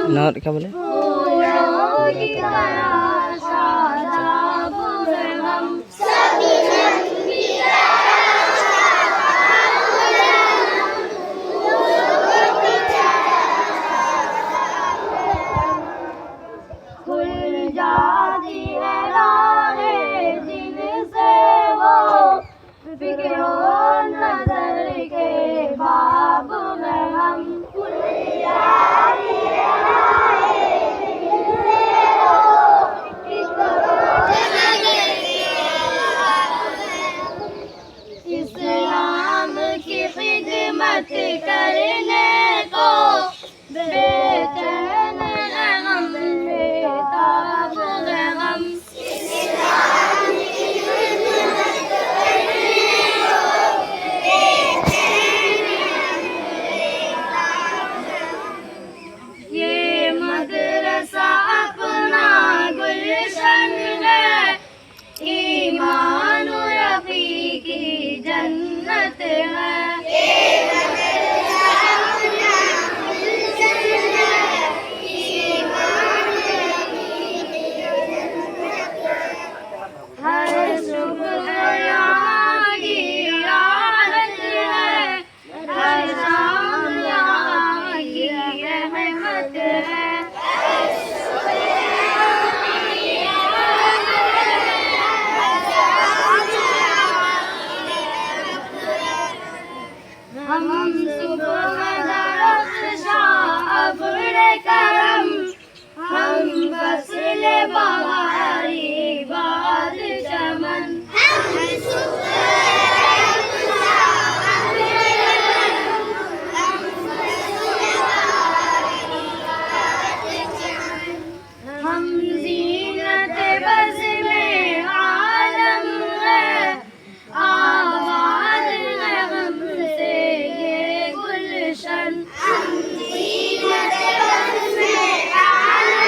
नौर क्या बोले? फूलों की तरह शादाब हैं हम, सभी रंग की तरह शादाब हैं हम, फूलों की तरह शादाब हैं हम। खुल जाती है राहें जिनसे वो फिक्रो नजर के बाब में हम, खुल जाती है राहें जिनसे वो फिक्रो नजर के बाब में हम। इस्लाम की खिदमत करने को बेचैन हैं हम, बेताब हैं हम। इस्लाम की खिदमत करने को बेचैन हैं हम, बेताब हैं हम। ये मदरसा अपना गुलशन है, ईमान रफ़ी की जन्नत है। ये मदरसा अपना गुलशन है, ईमान रफ़ी की जन्नत है। हर सुबह यहाँ की राहत है, हर शाम यहाँ की रहमत है। हर सुबह यहाँ की राहत है, हर शाम यहाँ की रहमत है। हम सुबह दरख्शां अब्र करम, हम फसले बहार